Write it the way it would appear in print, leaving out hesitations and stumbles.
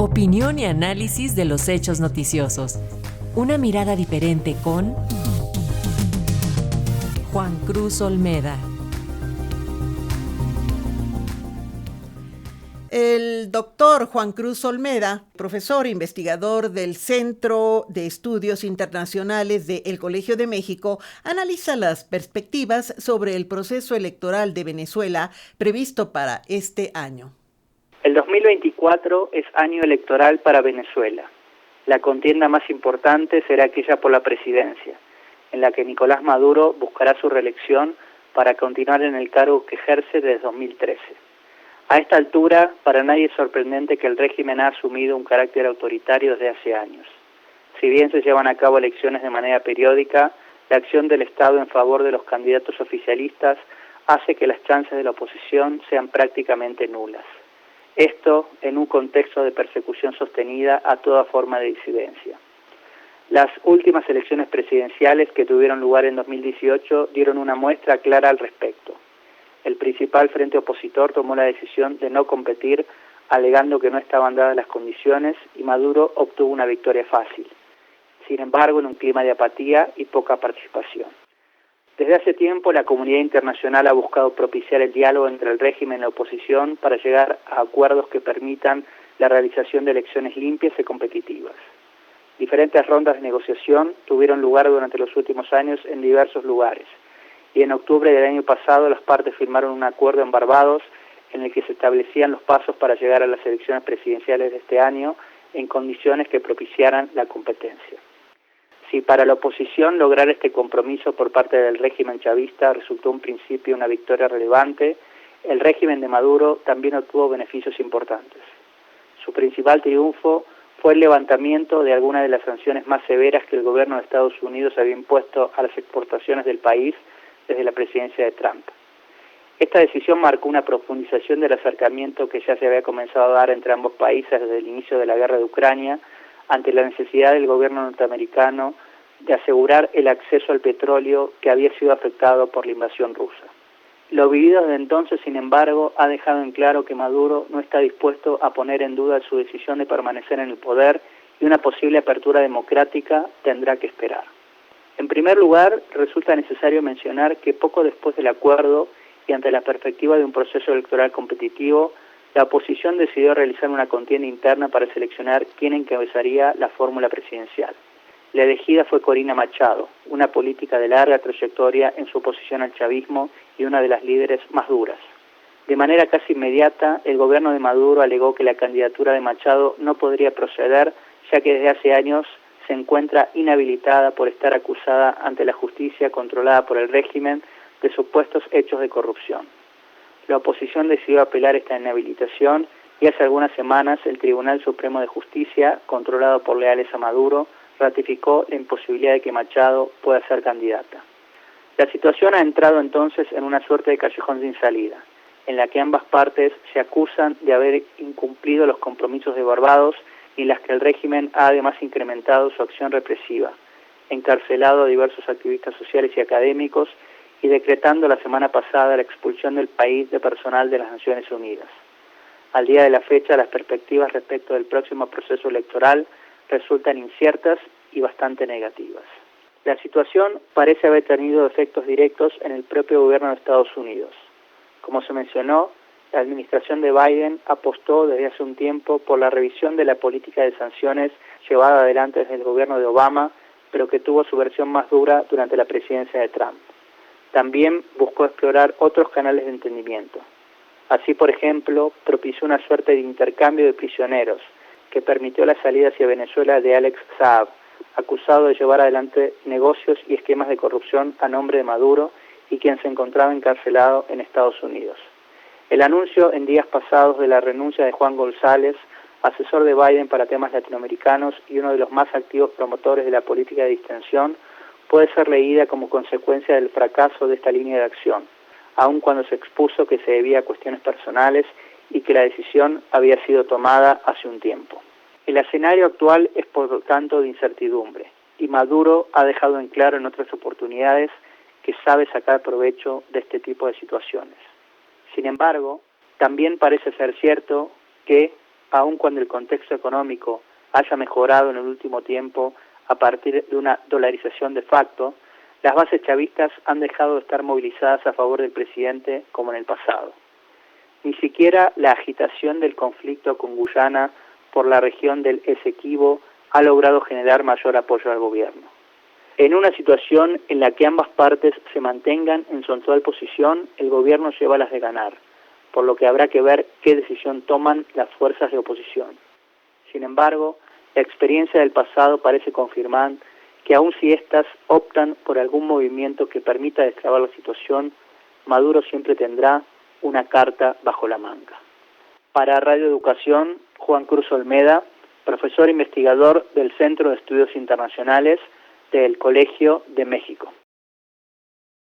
Opinión y análisis de los hechos noticiosos. Una mirada diferente con Juan Cruz Olmeda. El doctor Juan Cruz Olmeda, profesor e investigador del Centro de Estudios Internacionales del Colegio de México, analiza las perspectivas sobre el proceso electoral de Venezuela previsto para este año. El 2024 es año electoral para Venezuela. La contienda más importante será aquella por la presidencia, en la que Nicolás Maduro buscará su reelección para continuar en el cargo que ejerce desde 2013. A esta altura, para nadie es sorprendente que el régimen ha asumido un carácter autoritario desde hace años. Si bien se llevan a cabo elecciones de manera periódica, la acción del Estado en favor de los candidatos oficialistas hace que las chances de la oposición sean prácticamente nulas. Esto en un contexto de persecución sostenida a toda forma de disidencia. Las últimas elecciones presidenciales que tuvieron lugar en 2018 dieron una muestra clara al respecto. El principal frente opositor tomó la decisión de no competir, alegando que no estaban dadas las condiciones, y Maduro obtuvo una victoria fácil. Sin embargo, en un clima de apatía y poca participación. Desde hace tiempo, la comunidad internacional ha buscado propiciar el diálogo entre el régimen y la oposición para llegar a acuerdos que permitan la realización de elecciones limpias y competitivas. Diferentes rondas de negociación tuvieron lugar durante los últimos años en diversos lugares. Y en octubre del año pasado las partes firmaron un acuerdo en Barbados en el que se establecían los pasos para llegar a las elecciones presidenciales de este año en condiciones que propiciaran la competencia. Si para la oposición lograr este compromiso por parte del régimen chavista resultó en principio una victoria relevante, el régimen de Maduro también obtuvo beneficios importantes. Su principal triunfo fue el levantamiento de algunas de las sanciones más severas que el gobierno de Estados Unidos había impuesto a las exportaciones del país desde la presidencia de Trump. Esta decisión marcó una profundización del acercamiento que ya se había comenzado a dar entre ambos países desde el inicio de la guerra de Ucrania, ante la necesidad del gobierno norteamericano de asegurar el acceso al petróleo que había sido afectado por la invasión rusa. Lo vivido desde entonces, sin embargo, ha dejado en claro que Maduro no está dispuesto a poner en duda su decisión de permanecer en el poder y una posible apertura democrática tendrá que esperar. En primer lugar, resulta necesario mencionar que poco después del acuerdo y ante la perspectiva de un proceso electoral competitivo, la oposición decidió realizar una contienda interna para seleccionar quién encabezaría la fórmula presidencial. La elegida fue Corina Machado, una política de larga trayectoria en su oposición al chavismo y una de las líderes más duras. De manera casi inmediata, el gobierno de Maduro alegó que la candidatura de Machado no podría proceder, ya que desde hace años se encuentra inhabilitada por estar acusada ante la justicia controlada por el régimen de supuestos hechos de corrupción. La oposición decidió apelar esta inhabilitación y hace algunas semanas el Tribunal Supremo de Justicia, controlado por leales a Maduro, ratificó la imposibilidad de que Machado pueda ser candidata. La situación ha entrado entonces en una suerte de callejón sin salida, en la que ambas partes se acusan de haber incumplido los compromisos de Barbados y en las que el régimen ha además incrementado su acción represiva, encarcelado a diversos activistas sociales y académicos y decretando la semana pasada la expulsión del país de personal de las Naciones Unidas. Al día de la fecha, las perspectivas respecto del próximo proceso electoral resultan inciertas y bastante negativas. La situación parece haber tenido efectos directos en el propio gobierno de Estados Unidos. Como se mencionó, la administración de Biden apostó desde hace un tiempo por la revisión de la política de sanciones llevada adelante desde el gobierno de Obama, pero que tuvo su versión más dura durante la presidencia de Trump. También buscó explorar otros canales de entendimiento. Así, por ejemplo, propició una suerte de intercambio de prisioneros que permitió la salida hacia Venezuela de Alex Saab, acusado de llevar adelante negocios y esquemas de corrupción a nombre de Maduro y quien se encontraba encarcelado en Estados Unidos. El anuncio en días pasados de la renuncia de Juan González, asesor de Biden para temas latinoamericanos y uno de los más activos promotores de la política de distensión, puede ser leída como consecuencia del fracaso de esta línea de acción, aun cuando se expuso que se debía a cuestiones personales y que la decisión había sido tomada hace un tiempo. El escenario actual es por lo tanto de incertidumbre, y Maduro ha dejado en claro en otras oportunidades que sabe sacar provecho de este tipo de situaciones. Sin embargo, también parece ser cierto que, aun cuando el contexto económico haya mejorado en el último tiempo a partir de una dolarización de facto, las bases chavistas han dejado de estar movilizadas a favor del presidente como en el pasado. Ni siquiera la agitación del conflicto con Guyana por la región del Esequibo ha logrado generar mayor apoyo al gobierno. En una situación en la que ambas partes se mantengan en su actual posición, el gobierno lleva las de ganar, por lo que habrá que ver qué decisión toman las fuerzas de oposición. Sin embargo, la experiencia del pasado parece confirmar que aun si éstas optan por algún movimiento que permita destrabar la situación, Maduro siempre tendrá una carta bajo la manga. Para Radio Educación, Juan Cruz Olmeda, profesor investigador del Centro de Estudios Internacionales del Colegio de México.